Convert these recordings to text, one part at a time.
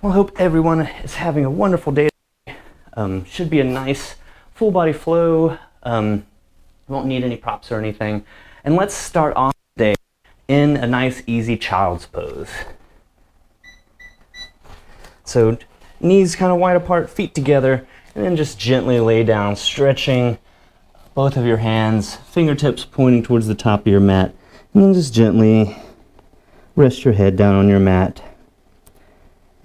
Well, I hope everyone is having a wonderful day. Should be a nice full body flow. Won't need any props or anything. And let's start off today in a nice easy child's pose. So knees kind of wide apart, feet together, and then just gently lay down, stretching both of your hands, fingertips pointing towards the top of your mat, and then just gently rest your head down on your mat.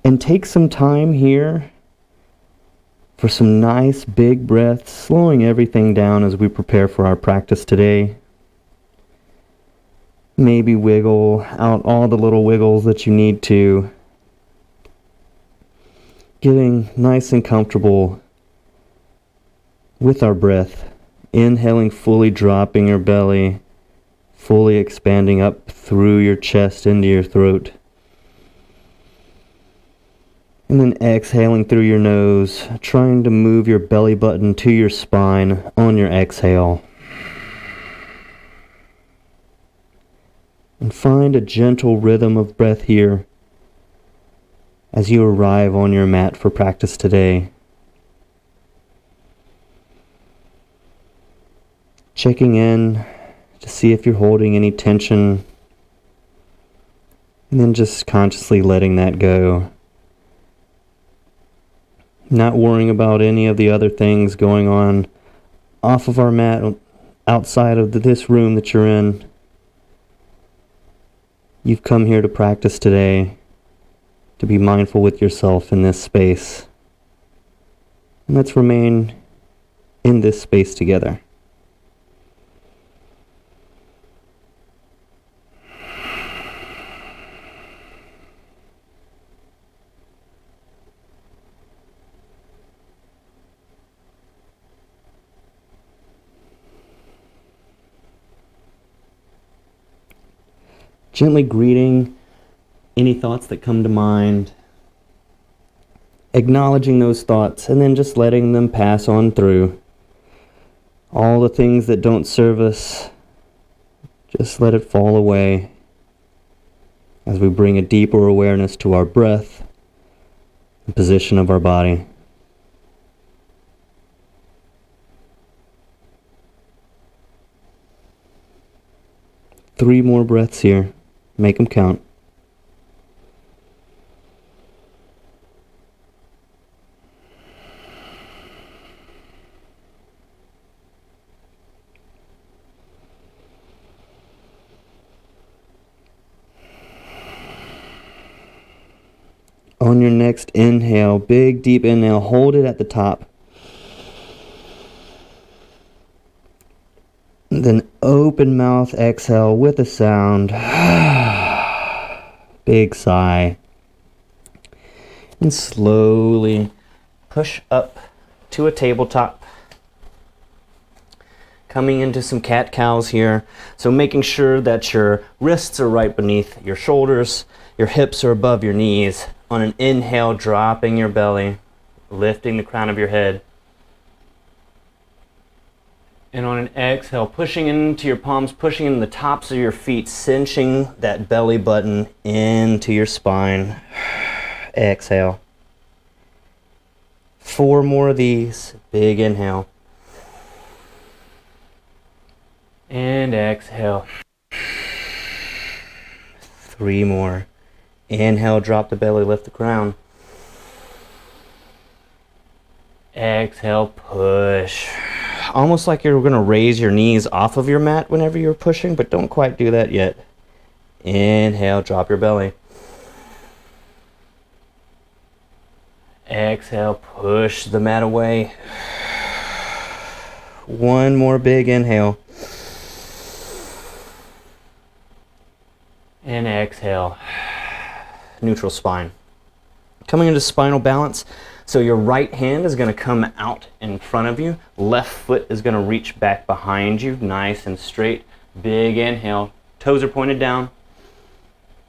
And take some time here for some nice big breaths, slowing everything down as we prepare for our practice today. Maybe wiggle out all the little wiggles that you need to. Getting nice and comfortable with our breath. Inhaling fully, dropping your belly, fully expanding up through your chest into your throat. And then exhaling through your nose, trying to move your belly button to your spine on your exhale. And find a gentle rhythm of breath here as you arrive on your mat for practice today. Checking in to see if you're holding any tension, and then just consciously letting that go. Not worrying about any of the other things going on off of our mat, outside of this room that you're in. You've come here to practice today, to be mindful with yourself in this space. And let's remain in this space together. Gently greeting any thoughts that come to mind, acknowledging those thoughts, and then just letting them pass on through. All the things that don't serve us, just let it fall away as we bring a deeper awareness to our breath, the position of our body. Three more breaths here. Make them count. On your next inhale, big deep inhale, hold it at the top. Then open mouth, exhale with a sound. Big sigh. And slowly push up to a tabletop. Coming into some cat-cows here. So making sure that your wrists are right beneath your shoulders, your hips are above your knees. On an inhale, dropping your belly, lifting the crown of your head. And on an exhale, pushing into your palms, pushing in the tops of your feet, cinching that belly button into your spine. Exhale. 4 more of these. Big inhale. And exhale. 3 more. Inhale, drop the belly, lift the crown. Exhale, push. Almost like you're going to raise your knees off of your mat whenever you're pushing, but don't quite do that yet. Inhale, drop your belly. Exhale, push the mat away. 1 more big inhale. And exhale. Neutral spine. Coming into spinal balance. So your right hand is going to come out in front of you. Left foot is going to reach back behind you, nice and straight. Big inhale. Toes are pointed down.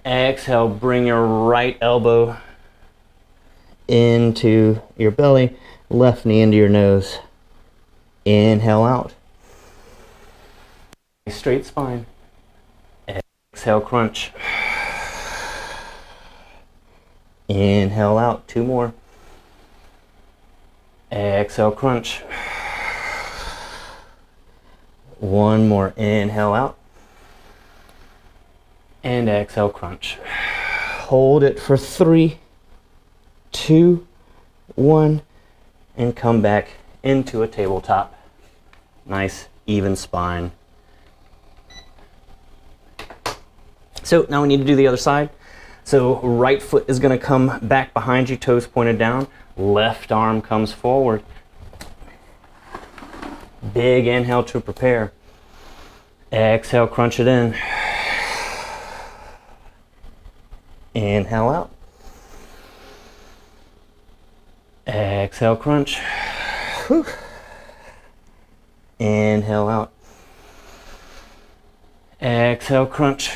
Exhale, bring your right elbow into your belly. Left knee into your nose. Inhale out. Straight spine. Exhale, crunch. Inhale out, 2 more. Exhale, crunch. 1 more, inhale out. And exhale, crunch. Hold it for 3, 2, 1, and come back into a tabletop. Nice, even spine. So now we need to do the other side. So right foot is going to come back behind you, toes pointed down. Left arm comes forward. Big inhale to prepare. Exhale, crunch it in. Inhale out. Exhale, crunch. Whew. Inhale out. Exhale, crunch.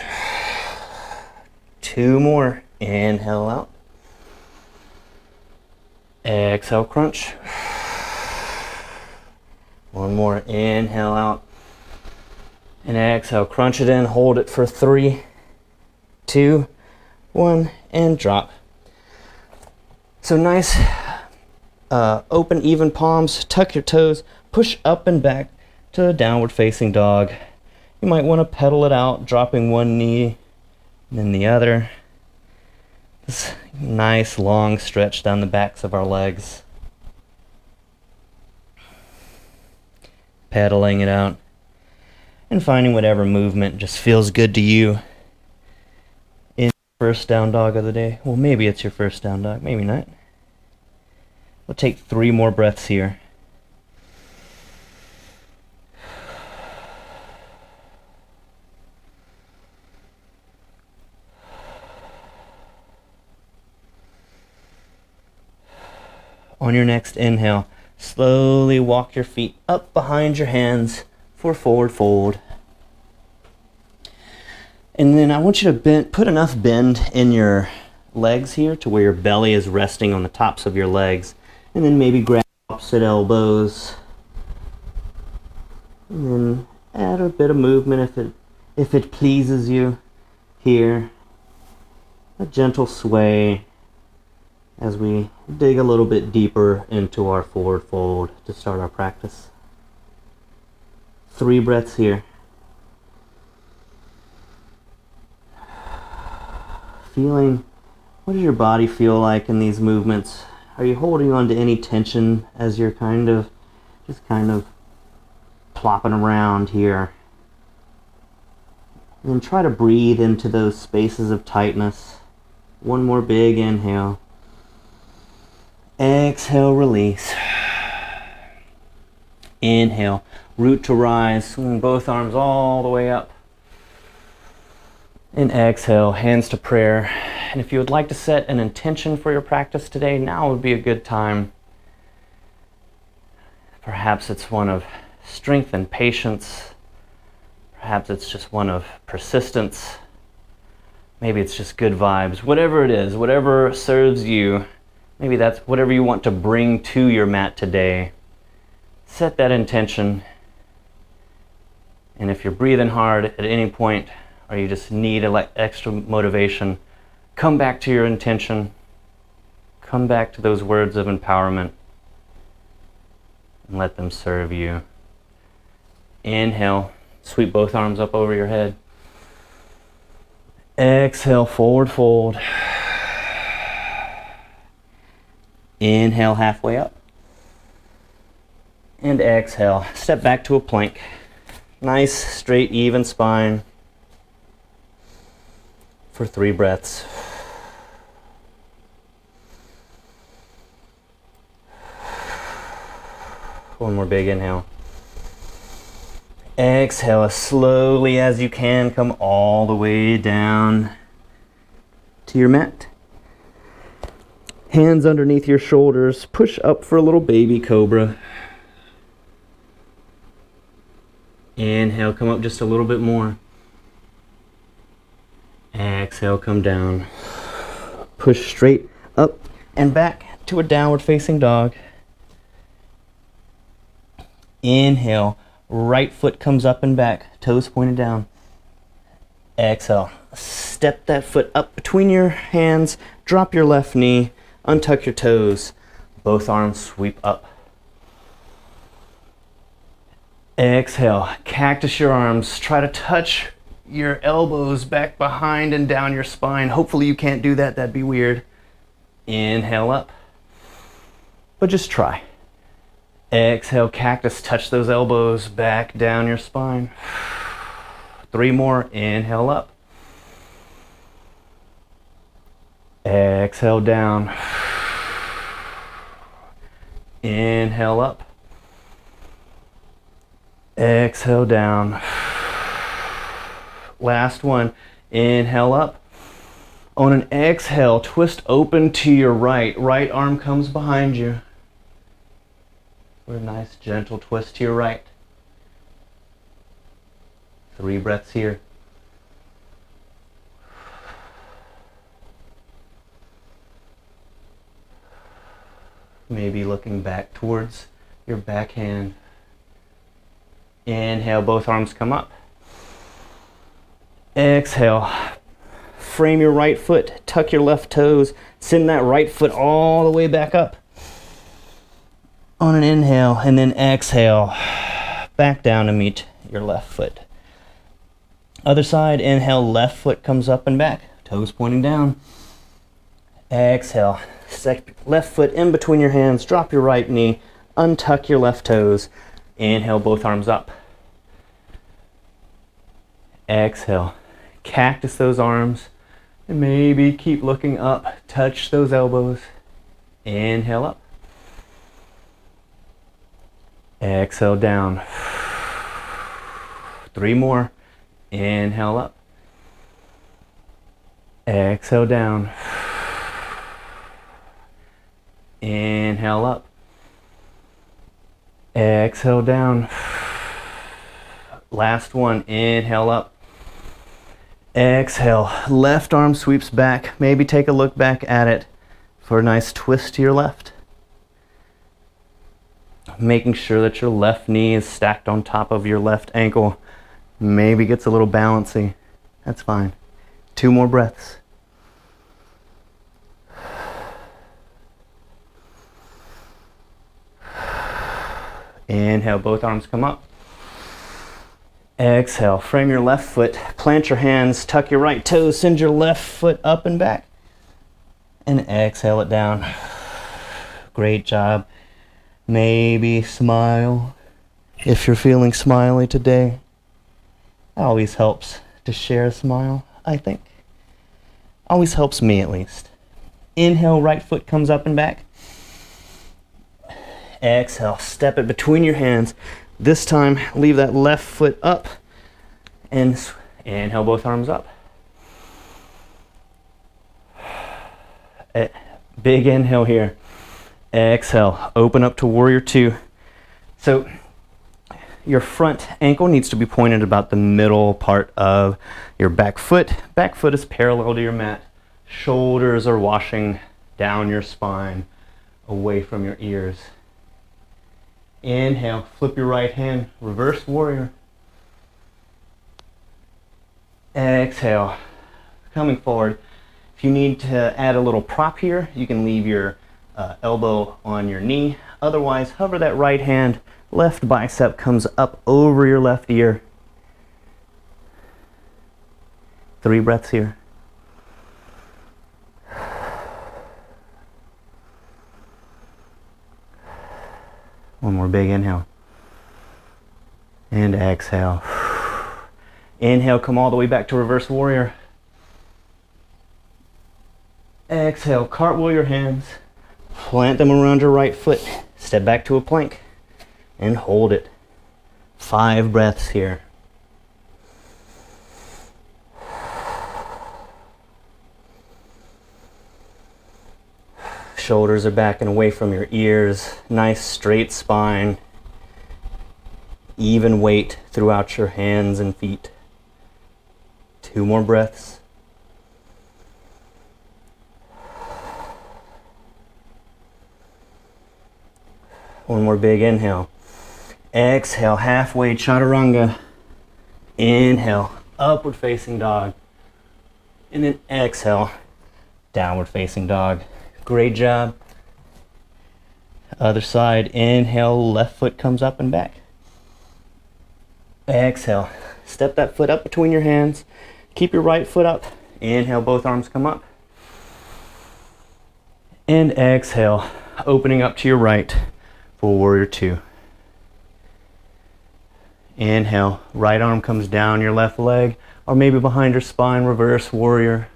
2 more. Inhale out. Exhale, crunch. 1 more. Inhale out. And exhale, crunch it in. Hold it for 3, 2, 1, and drop. So nice, open, even palms. Tuck your toes. Push up and back to a downward facing dog. You might want to pedal it out, dropping one knee and then the other. This nice long stretch down the backs of our legs. Pedaling it out and finding whatever movement just feels good to you. In first down dog of the day. Well, maybe it's your first down dog, maybe not. We'll take 3 more breaths here. On your next inhale, slowly walk your feet up behind your hands for forward fold. And then I want you to put enough bend in your legs here to where your belly is resting on the tops of your legs. And then maybe grab opposite elbows. And then add a bit of movement if it pleases you here. A gentle sway as we dig a little bit deeper into our forward fold to start our practice. 3 breaths here. Feeling, what does your body feel like in these movements? Are you holding on to any tension as you're just kind of plopping around here? And then try to breathe into those spaces of tightness. 1 more big inhale. Exhale, release. Inhale, root to rise, swing both arms all the way up. And exhale, hands to prayer. And if you would like to set an intention for your practice today, now would be a good time. Perhaps it's one of strength and patience. Perhaps it's just one of persistence. Maybe it's just good vibes. Whatever it is, whatever serves you. Maybe that's whatever you want to bring to your mat today. Set that intention. And if you're breathing hard at any point, or you just need extra motivation, come back to your intention. Come back to those words of empowerment and let them serve you. Inhale, sweep both arms up over your head. Exhale, forward fold. Inhale, halfway up. And exhale, step back to a plank. Nice, straight, even spine for 3 breaths. One more big inhale. Exhale as slowly as you can. Come all the way down to your mat. Hands underneath your shoulders. Push up for a little baby cobra. Inhale, come up just a little bit more. Exhale, come down. Push straight up and back to a downward facing dog. Inhale, right foot comes up and back, toes pointed down. Exhale, step that foot up between your hands, Drop your left knee, untuck your toes, both arms sweep up. Exhale, cactus your arms, try to touch your elbows back behind and down your spine. Hopefully you can't do that, that'd be weird. Inhale up, but just try. Exhale, cactus, touch those elbows back down your spine. 3 more, inhale up. Exhale down. Inhale up. Exhale down. Last one. Inhale up. On an exhale, twist open to your right. Right arm comes behind you. For a nice gentle twist to your right. 3 breaths here. Maybe looking back towards your backhand. Inhale, both arms come up. Exhale, frame your right foot, tuck your left toes, send that right foot all the way back up. On an inhale, and then exhale, back down to meet your left foot. Other side, inhale, left foot comes up and back, toes pointing down. Exhale, left foot in between your hands, drop your right knee, untuck your left toes. Inhale, both arms up. Exhale, cactus those arms, and maybe keep looking up, touch those elbows. Inhale up. Exhale down. 3 more. Inhale up. Exhale down. Inhale up. Exhale down. Last one. Inhale up. Exhale. Left arm sweeps back. Maybe take a look back at it for a nice twist to your left. Making sure that your left knee is stacked on top of your left ankle. Maybe gets a little bouncy. That's fine. 2 more breaths. Inhale, both arms come up. Exhale, frame your left foot, plant your hands, tuck your right toes, send your left foot up and back. And exhale it down. Great job. Maybe smile if you're feeling smiley today. It always helps to share a smile, I think. Always helps me at least. Inhale, right foot comes up and back. Exhale, step it between your hands. This time, leave that left foot up and inhale, both arms up. Big inhale here. Exhale, open up to warrior 2. So your front ankle needs to be pointed about the middle part of your back foot. Back foot is parallel to your mat. Shoulders are washing down your spine, away from your ears. Inhale, flip your right hand, reverse warrior. Exhale, coming forward. If you need to add a little prop here, you can leave your elbow on your knee. Otherwise, hover that right hand, left bicep comes up over your left ear. 3 breaths here. One more big inhale. And exhale. Inhale, come all the way back to reverse warrior. Exhale, cartwheel your hands. Plant them around your right foot. Step back to a plank. And hold it. 5 breaths here. Shoulders are back and away from your ears. Nice straight spine. Even weight throughout your hands and feet. 2 more breaths. One more big inhale. Exhale, halfway chaturanga. Inhale, upward facing dog. And then exhale, Downward facing dog. Great job. Other side, inhale, left foot comes up and back. Exhale, step that foot up between your hands. Keep your right foot up. Inhale, both arms come up. And exhale, opening up to your right for warrior two. Inhale, right arm comes down your left leg, or maybe behind your spine, reverse warrior.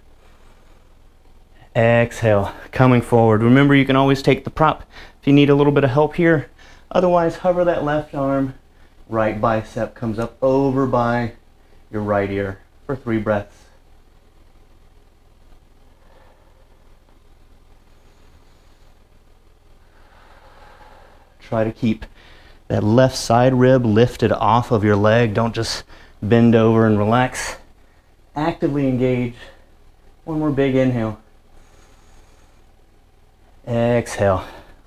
Exhale, coming forward. Remember, you can always take the prop if you need a little bit of help here. Otherwise, hover that left arm, right bicep comes up over by your right ear for 3 breaths. Try to keep that left side rib lifted off of your leg. Don't just bend over and relax. Actively engage. One more big inhale. Exhale.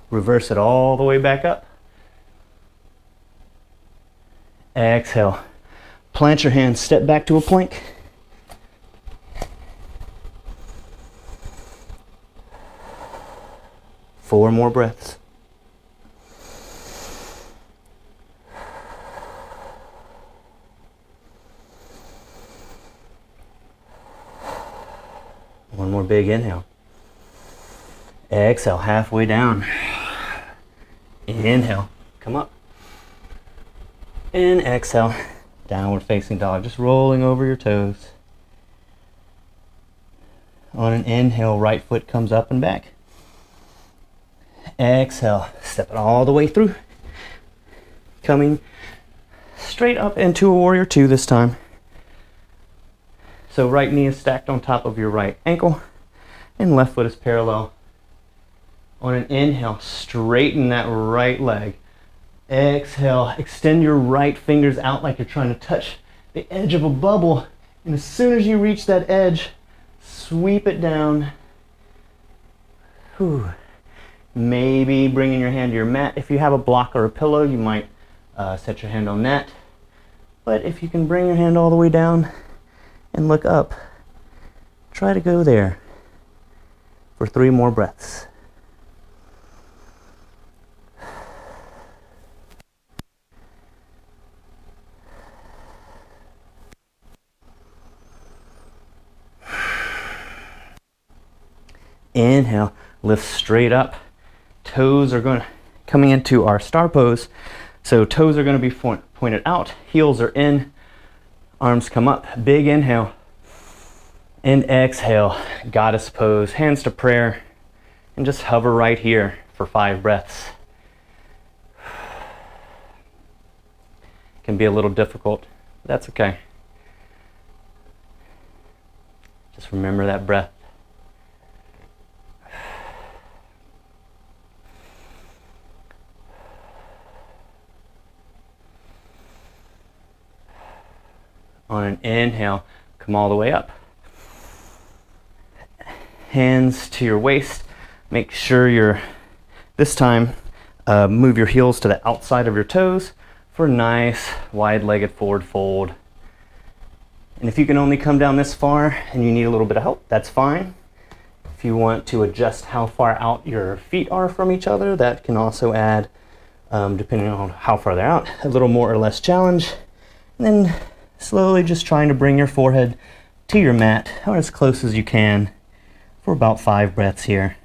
Reverse it all the way back up. Exhale. Plant your hands, step back to a plank. Four more breaths. One more big inhale. Exhale, halfway down. Inhale, come up. And exhale, downward facing dog, just rolling over your toes. On an inhale, right foot comes up and back. Exhale, step it all the way through. Coming straight up into a warrior two this time. So right knee is stacked on top of your right ankle and left foot is parallel. On an inhale, straighten that right leg. Exhale, extend your right fingers out like you're trying to touch the edge of a bubble. And as soon as you reach that edge, sweep it down. Whew. Maybe bringing your hand to your mat. If you have a block or a pillow, you might set your hand on that. But if you can bring your hand all the way down and look up, try to go there for 3 more breaths. Inhale, lift straight up. Toes are coming into our star pose. So toes are going to be pointed out, heels are in, arms come up. Big inhale and exhale, goddess pose, hands to prayer, and just hover right here for 5 breaths. Can be a little difficult, but that's okay. Just remember that breath. On an inhale, come all the way up. Hands to your waist. Make sure you're, this time, move your heels to the outside of your toes for a nice wide-legged forward fold. And if you can only come down this far and you need a little bit of help, that's fine. If you want to adjust how far out your feet are from each other, that can also add, depending on how far they're out, a little more or less challenge. And then slowly just trying to bring your forehead to your mat, or as close as you can, for about 5 breaths here.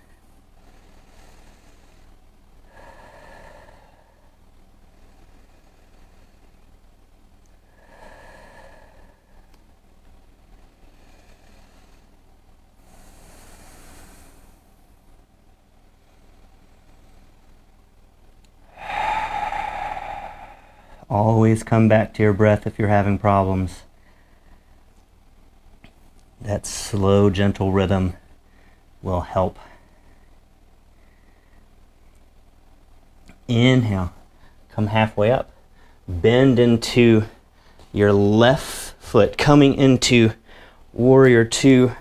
Always come back to your breath if you're having problems. That slow, gentle rhythm will help. Inhale, come halfway up. Bend into your left foot, coming into warrior two.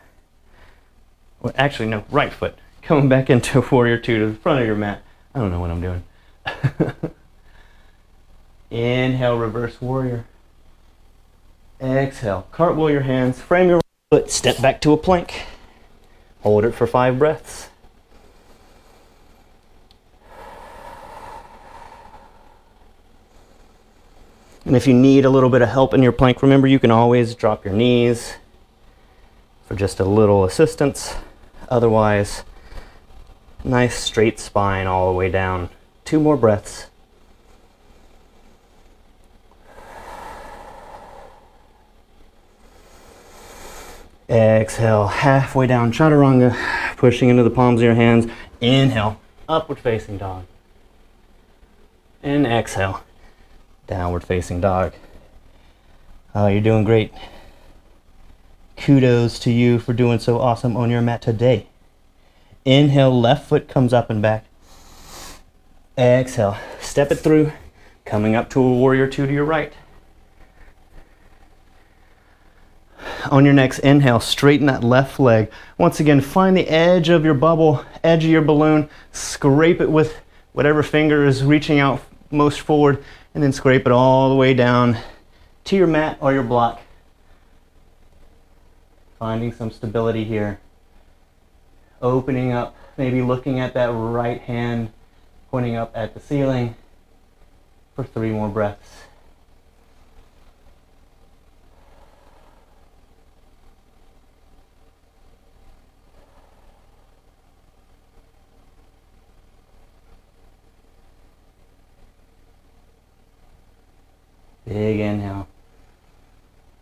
Well, actually, no, right foot. Coming back into warrior two to the front of your mat. I don't know what I'm doing. Inhale, reverse warrior. Exhale, cartwheel your hands, frame your foot, step back to a plank. Hold it for 5 breaths. And if you need a little bit of help in your plank, remember you can always drop your knees for just a little assistance. Otherwise, nice straight spine all the way down. 2 more breaths. Exhale, halfway down chaturanga, pushing into the palms of your hands. Inhale, upward facing dog. And exhale, downward facing dog. Oh, you're doing great. Kudos to you for doing so awesome on your mat today. Inhale, left foot comes up and back. Exhale, step it through, coming up to a warrior 2 to your right. On your next inhale, straighten that left leg. Once again, find the edge of your bubble, edge of your balloon, scrape it with whatever finger is reaching out most forward, and then scrape it all the way down to your mat or your block. Finding some stability here. Opening up, maybe looking at that right hand, pointing up at the ceiling for 3 more breaths. Big inhale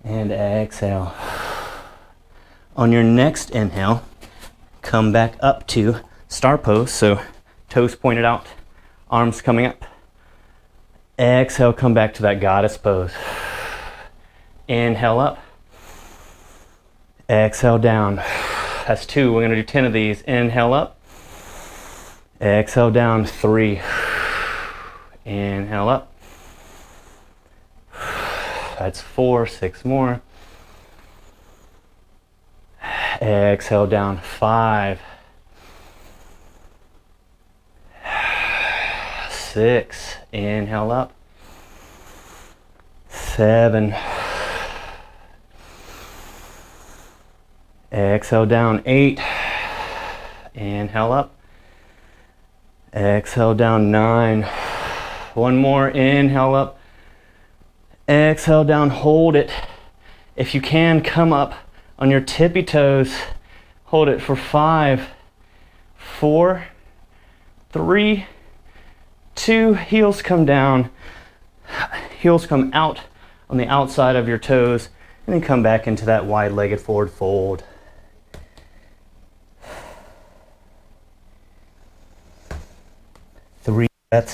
and exhale. On your next inhale, come back up to star pose. So toes pointed out, arms coming up. Exhale, come back to that goddess pose. Inhale up. Exhale down. That's 2. We're going to do 10 of these. Inhale up. Exhale down. 3. Inhale up. That's 4, 6 more. Exhale down. 5, 6. Inhale up. 7. Exhale down. 8. Inhale up. Exhale down. 9. One more. Inhale up. Exhale down, hold it. If you can, come up on your tippy toes. Hold it for 5, 4, 3, 2. Heels come down. Heels come out on the outside of your toes, and then come back into that wide-legged forward fold. Three breaths.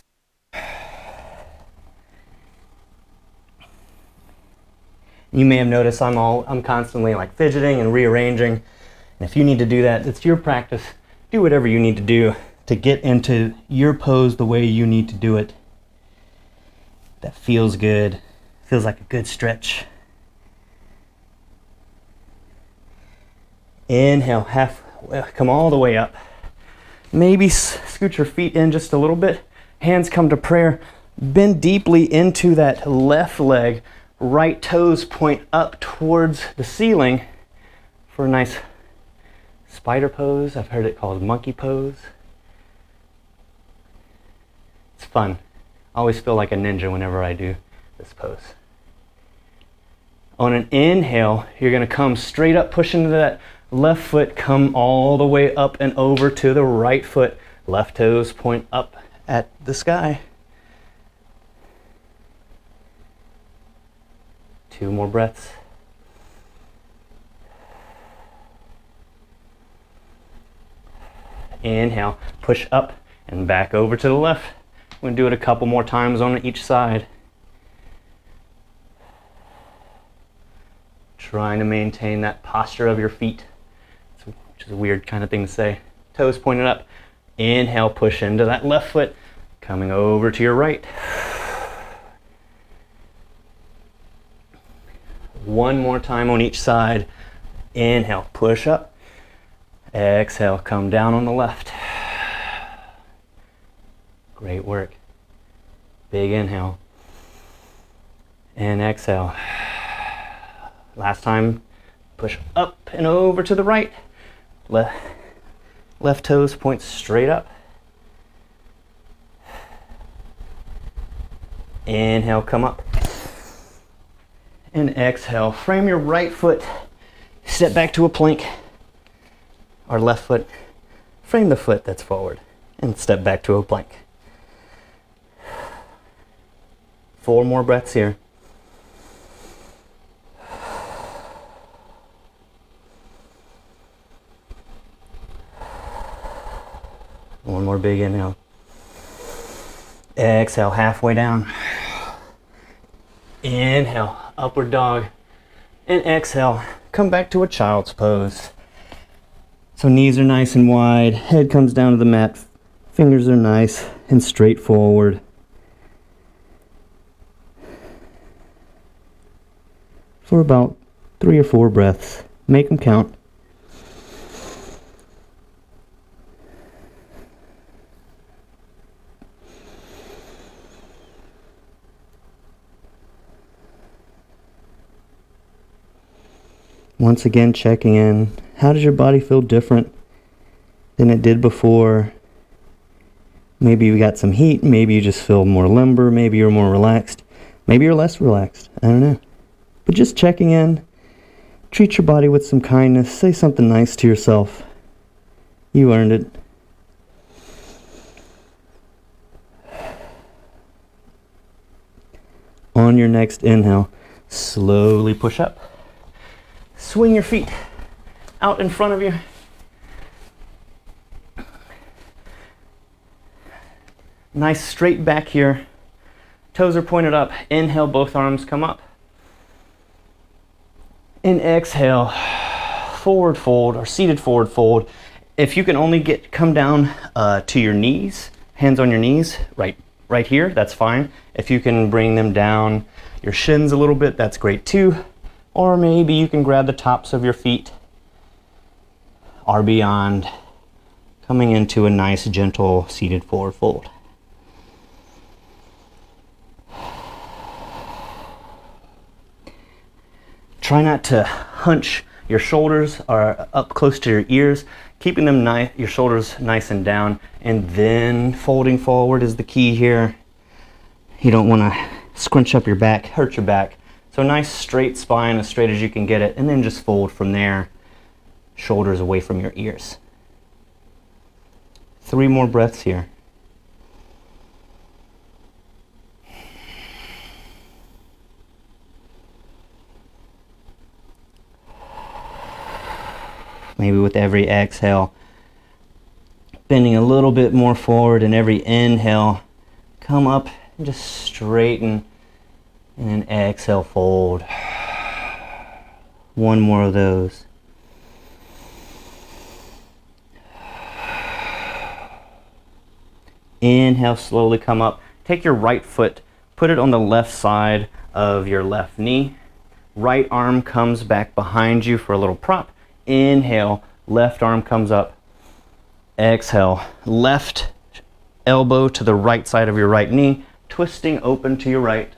You may have noticed I'm constantly like fidgeting and rearranging. And if you need to do that, it's your practice. Do whatever you need to do to get into your pose the way you need to do it. That feels good. Feels like a good stretch. Inhale, come all the way up. Maybe scoot your feet in just a little bit. Hands come to prayer. Bend deeply into that left leg. Right toes point up towards the ceiling for a nice spider pose. I've heard it called monkey pose. It's fun. I always feel like a ninja whenever I do this pose. On an inhale, you're going to come straight up, push into that left foot, come all the way up and over to the right foot. Left toes point up at the sky. 2 more breaths. Inhale, push up and back over to the left. We're going to do it a couple more times on each side. Trying to maintain that posture of your feet, which is a weird kind of thing to say. Toes pointed up. Inhale, push into that left foot, coming over to your right. One more time on each side. Inhale, push up. Exhale, come down on the left. Great work. Big inhale. And exhale. Last time, push up and over to the right. Left toes point straight up. Inhale, come up. And exhale, frame your right foot, step back to a plank. Or left foot, frame the foot that's forward and step back to a plank. 4 more breaths here. One more big inhale. Exhale, halfway down. Inhale, upward dog. And exhale, come back to a child's pose. So knees are nice and wide, head comes down to the mat, fingers are nice and straight forward. For about 3 or 4 breaths. Make them count. Once again, checking in. How does your body feel different than it did before? Maybe you got some heat. Maybe you just feel more limber. Maybe you're more relaxed. Maybe you're less relaxed. I don't know. But just checking in. Treat your body with some kindness. Say something nice to yourself. You earned it. On your next inhale, slowly push up. Swing your feet out in front of you. Nice straight back here. Toes are pointed up. Inhale, both arms come up. And exhale, forward fold or seated forward fold. If you can only come down to your knees, hands on your knees, right here, that's fine. If you can bring them down your shins a little bit, that's great too. Or maybe you can grab the tops of your feet or beyond, coming into a nice, gentle, seated forward fold. Try not to hunch your shoulders or up close to your ears, keeping them your shoulders nice and down, and then folding forward is the key here. You don't want to scrunch up your back, hurt your back. So nice straight spine, as straight as you can get it, and then just fold from there, shoulders away from your ears. 3 more breaths here. Maybe with every exhale, bending a little bit more forward, and every inhale, come up and just straighten. And then exhale, fold. 1 more of those. Inhale, slowly come up. Take your right foot, put it on the left side of your left knee. Right arm comes back behind you for a little prop. Inhale, left arm comes up. Exhale, left elbow to the right side of your right knee, twisting open to your right.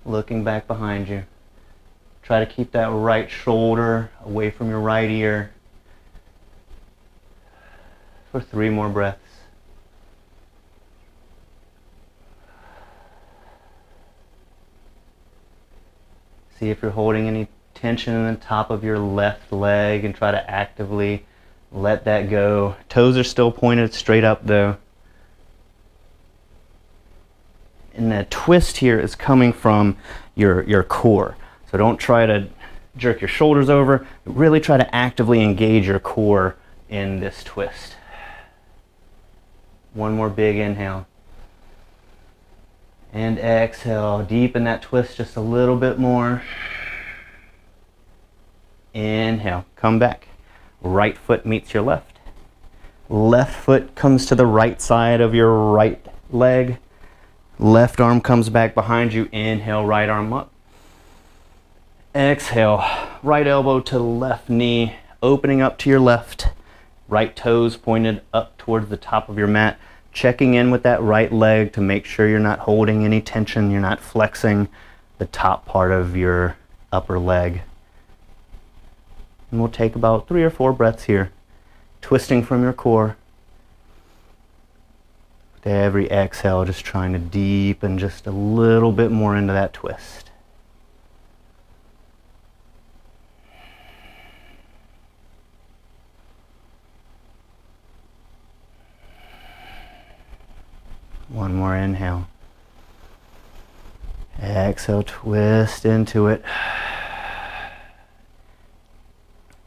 Looking back behind you. Try to keep that right shoulder away from your right ear for 3 more breaths. See if you're holding any tension in the top of your left leg and try to actively let that go. Toes are still pointed straight up though. And the twist here is coming from your core. So don't try to jerk your shoulders over. Really try to actively engage your core in this twist. 1 more big inhale. And exhale. Deepen that twist just a little bit more. Inhale. Come back. Right foot meets your left. Left foot comes to the right side of your right leg. Left arm comes back behind you. Inhale, right arm up. Exhale, right elbow to left knee, opening up to your left. Right toes pointed up towards the top of your mat. Checking in with that right leg to make sure you're not holding any tension. You're not flexing the top part of your upper leg. And we'll take about 3 or 4 breaths here, twisting from your core. With every exhale, just trying to deepen just a little bit more into that twist. One more inhale. Exhale, twist into it.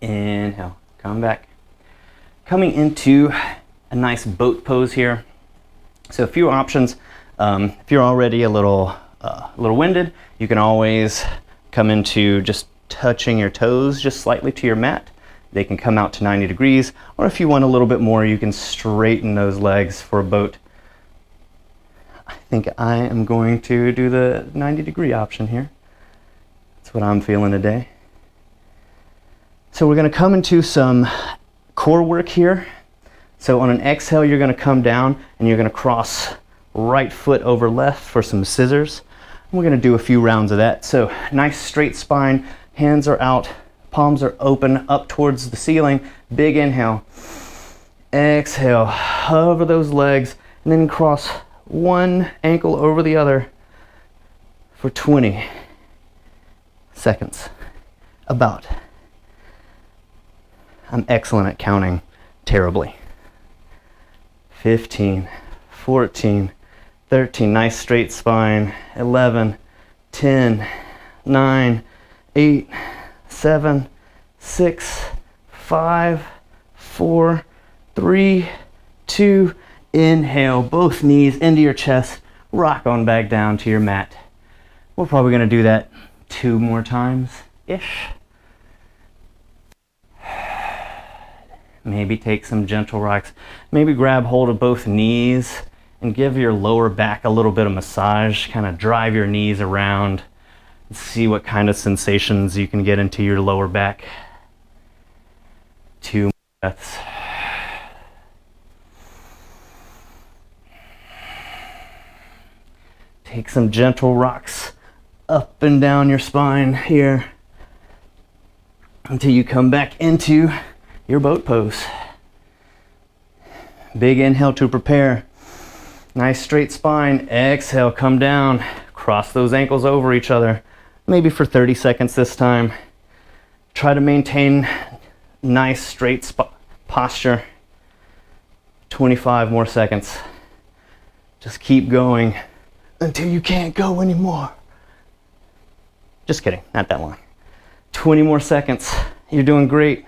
Inhale, come back. Coming into a nice boat pose here. So a few options. If you're already a little winded, you can always come into just touching your toes just slightly to your mat. They can come out to 90 degrees, or if you want a little bit more, you can straighten those legs for a boat. I think I am going to do the 90-degree option here. That's what I'm feeling today. So we're going to come into some core work here. So on an exhale, you're going to come down and you're going to cross right foot over left for some scissors. We're going to do a few rounds of that. So nice straight spine, hands are out, palms are open up towards the ceiling. Big inhale. Exhale, hover those legs and then cross one ankle over the other for 20 seconds. About. I'm excellent at counting terribly. 15, 14, 13, nice straight spine. 11, 10, 9, 8, 7, 6, 5, 4, 3, 2, inhale, both knees into your chest, rock on back down to your mat. We're probably going to do that 2 more times-ish. Maybe take some gentle rocks. Maybe grab hold of both knees and give your lower back a little bit of massage. Kind of drive your knees around and see what kind of sensations you can get into your lower back. 2 more breaths. Take some gentle rocks up and down your spine here until you come back into your boat pose. Big inhale to prepare. Nice straight spine. Exhale, come down. Cross those ankles over each other. Maybe for 30 seconds this time. Try to maintain nice straight posture. 25 more seconds. Just keep going until you can't go anymore. Just kidding, not that long. 20 more seconds. You're doing great.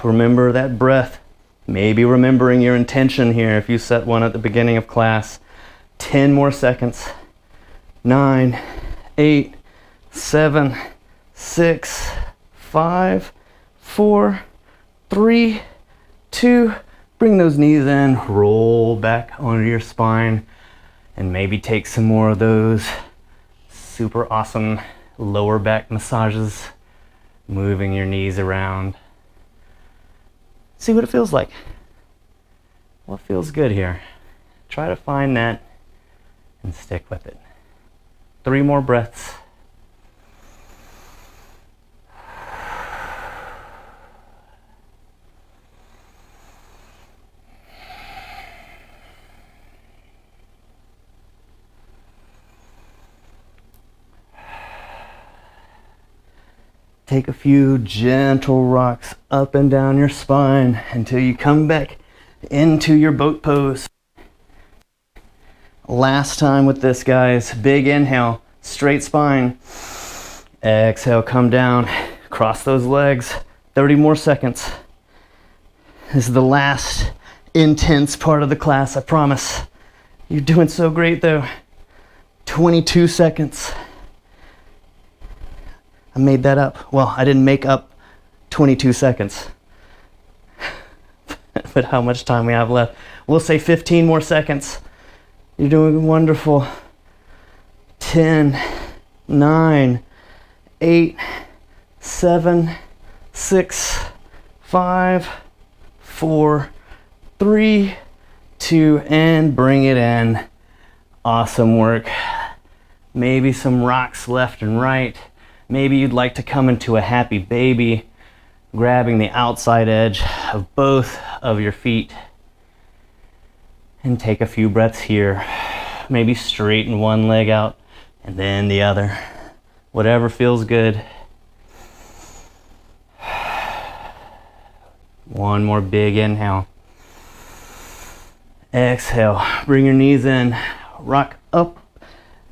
Remember that breath. Maybe remembering your intention here if you set one at the beginning of class. 10 more seconds. 9, 8, 7, 6, 5, 4, 3, 2. Bring those knees in, roll back onto your spine, and maybe take some more of those super awesome lower back massages, moving your knees around. See what it feels like. What feels good here? Try to find that and stick with it. 3 more breaths. Take a few gentle rocks up and down your spine until you come back into your boat pose. Last time with this, guys. Big inhale, straight spine. Exhale, come down, cross those legs. 30 more seconds. This is the last intense part of the class, I promise. You're doing so great though. 22 seconds. I made that up. Well, I didn't make up 22 seconds. But how much time we have left? We'll say 15 more seconds. You're doing wonderful. 10, 9, 8, 7, 6, 5, 4, 3, 2, and bring it in. Awesome work. Maybe some rocks left and right. Maybe you'd like to come into a happy baby, grabbing the outside edge of both of your feet. And take a few breaths here. Maybe straighten one leg out and then the other. Whatever feels good. One more big inhale. Exhale. Bring your knees in. Rock up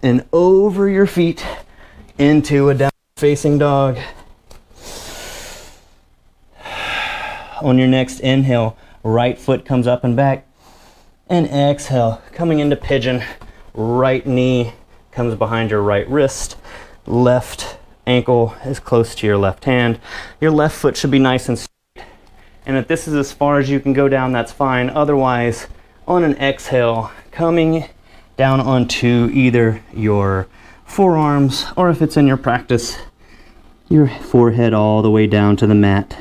and over your feet into a down facing dog. On your next inhale, right foot comes up and back. And exhale, coming into pigeon. Right knee comes behind your right wrist. Left ankle is close to your left hand. Your left foot should be nice and straight. And if this is as far as you can go down, that's fine. Otherwise, on an exhale, coming down onto either your forearms, or if it's in your practice, your forehead all the way down to the mat.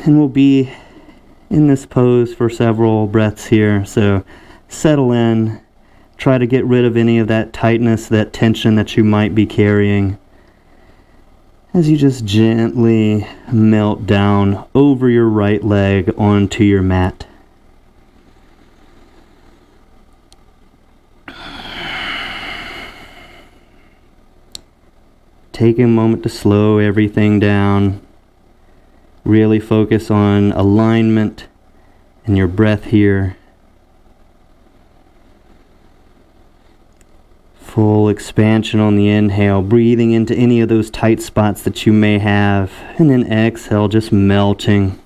And we'll be in this pose for several breaths here, so settle in. Try to get rid of any of that tightness, that tension that you might be carrying, as you just gently melt down over your right leg onto your mat. Take a moment to slow everything down. Really focus on alignment and your breath here. Full expansion on the inhale, breathing into any of those tight spots that you may have, and then exhale, just melting.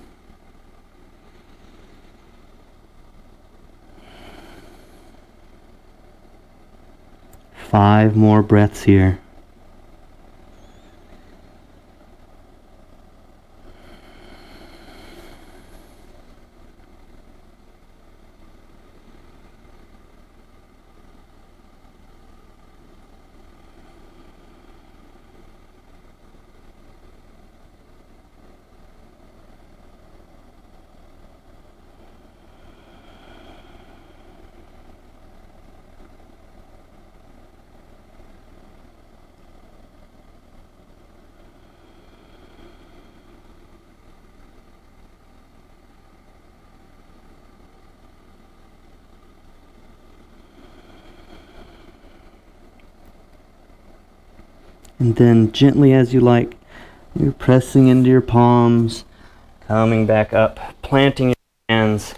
Five more breaths here. And then gently as you like, you're pressing into your palms, coming back up, planting your hands,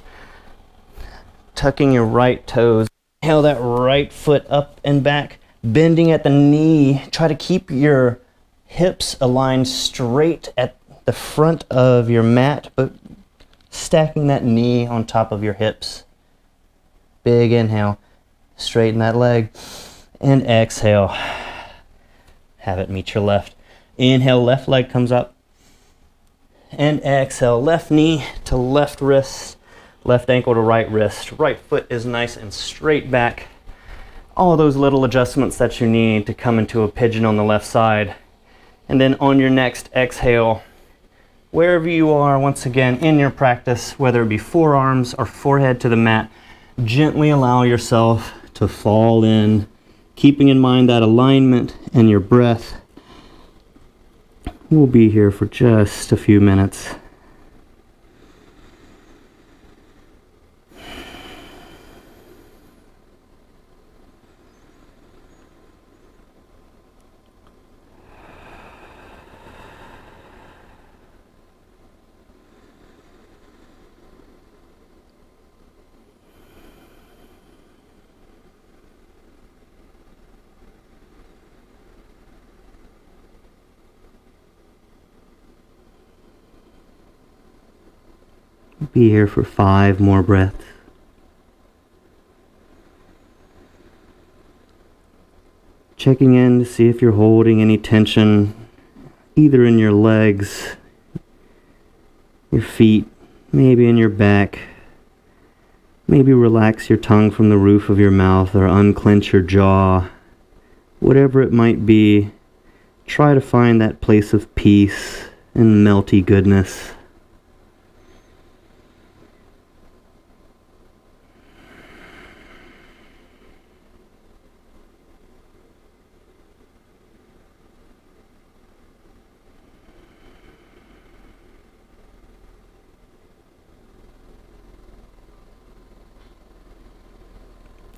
tucking your right toes. Inhale that right foot up and back, bending at the knee. Try to keep your hips aligned straight at the front of your mat, but stacking that knee on top of your hips. Big inhale, straighten that leg, and exhale. Have it meet your left. Inhale, left leg comes up. And exhale, left knee to left wrist, left ankle to right wrist. Right foot is nice and straight back. All those little adjustments that you need to come into a pigeon on the left side. And then on your next exhale, wherever you are, once again, in your practice, whether it be forearms or forehead to the mat, gently allow yourself to fall in, keeping in mind that alignment and your breath. We'll be here for just a few minutes. Be here for 5 more breaths. Checking in to see if you're holding any tension either in your legs, your feet, maybe in your back. Maybe relax your tongue from the roof of your mouth or unclench your jaw. Whatever it might be, try to find that place of peace and melty goodness.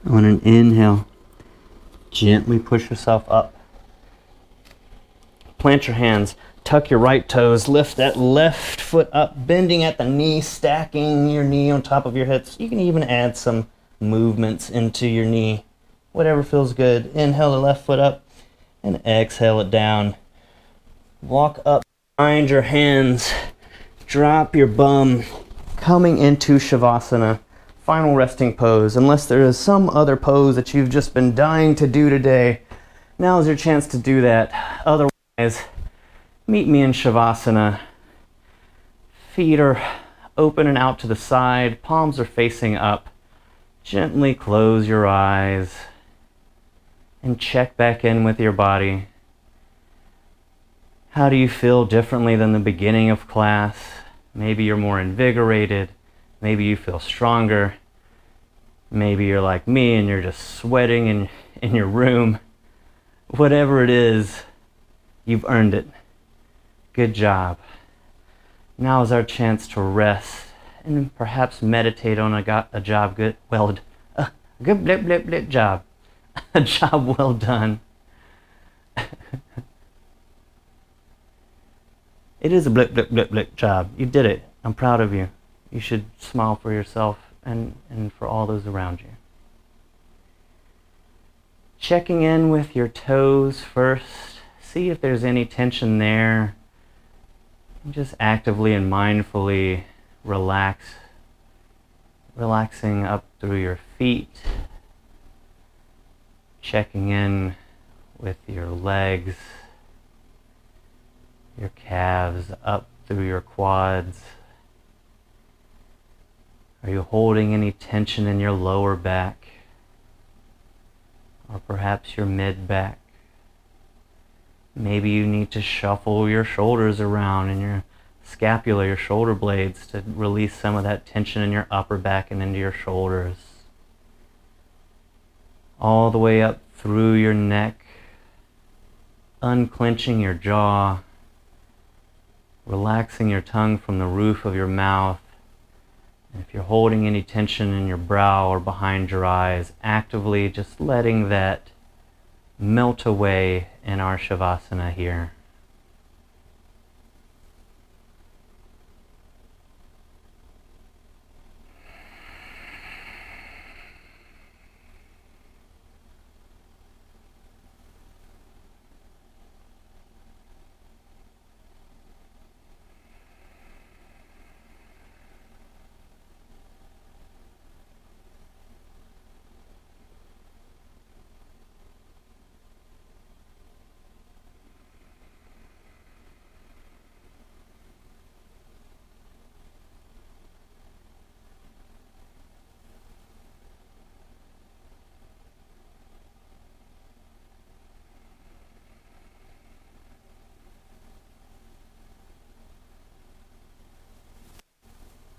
On an inhale, gently push yourself up. Plant your hands, tuck your right toes, lift that left foot up, bending at the knee, stacking your knee on top of your hips. You can even add some movements into your knee, whatever feels good. Inhale the left foot up and exhale it down. Walk up behind your hands, drop your bum, coming into Shavasana, final resting pose. Unless there is some other pose that you've just been dying to do today, now is your chance to do that. Otherwise, meet me in Shavasana. Feet are open and out to the side, palms are facing up. Gently close your eyes and check back in with your body. How do you feel differently than the beginning of class? Maybe you're more invigorated. Maybe you feel stronger. Maybe you're like me and you're just sweating in your room. Whatever it is, you've earned it. Good job. Now is our chance to rest and perhaps meditate on a job good, good blip blip blip job. A job well done. It is a blip blip blip blip job. You did it. I'm proud of you. You should smile for yourself and for all those around you. Checking in with your toes first. See if there's any tension there. Just actively and mindfully relaxing up through your feet, checking in with your legs, your calves up through your quads. Are you holding any tension in your lower back or perhaps your mid back? Maybe you need to shuffle your shoulders around and your scapula, your shoulder blades, to release some of that tension in your upper back and into your shoulders. All the way up through your neck, unclenching your jaw, relaxing your tongue from the roof of your mouth. And if you're holding any tension in your brow or behind your eyes, actively just letting that melt away in our Shavasana here.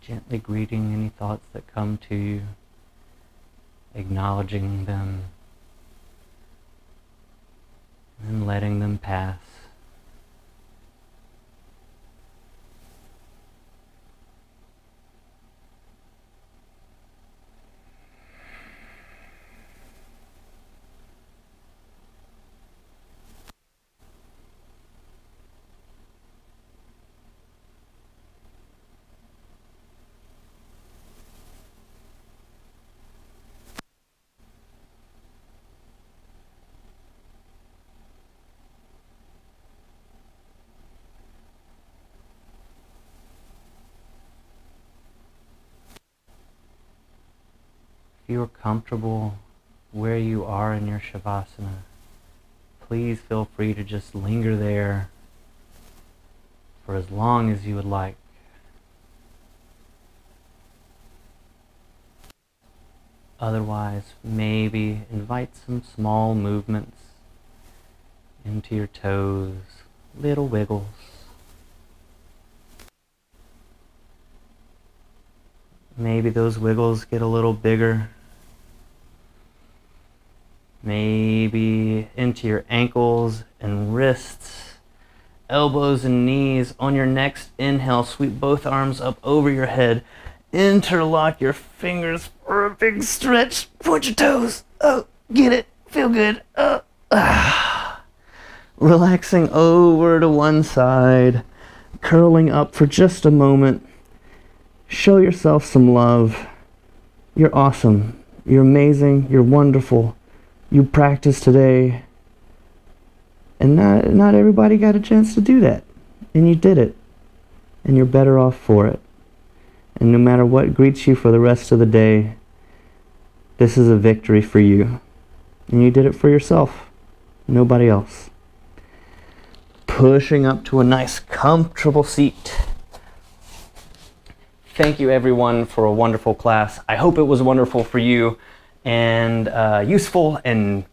Gently greeting any thoughts that come to you, acknowledging them, and letting them pass. If you are comfortable where you are in your Shavasana, please feel free to just linger there for as long as you would like. Otherwise, maybe invite some small movements into your toes, little wiggles. Maybe those wiggles get a little bigger. Maybe into your ankles and wrists, elbows and knees. On your next inhale, sweep both arms up over your head. Interlock your fingers for a big stretch. Point your toes. Oh, get it. Feel good. Relaxing over to one side. Curling up for just a moment. Show yourself some love. You're awesome. You're amazing. You're wonderful. You practiced today. And not everybody got a chance to do that. And you did it. And you're better off for it. And no matter what greets you for the rest of the day, this is a victory for you. And you did it for yourself. Nobody else. Pushing up to a nice comfortable seat. Thank you everyone for a wonderful class. I hope it was wonderful for you and useful and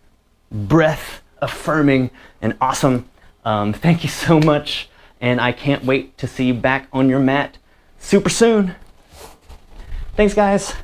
breath affirming and awesome. Thank you so much, and I can't wait to see you back on your mat super soon. Thanks guys.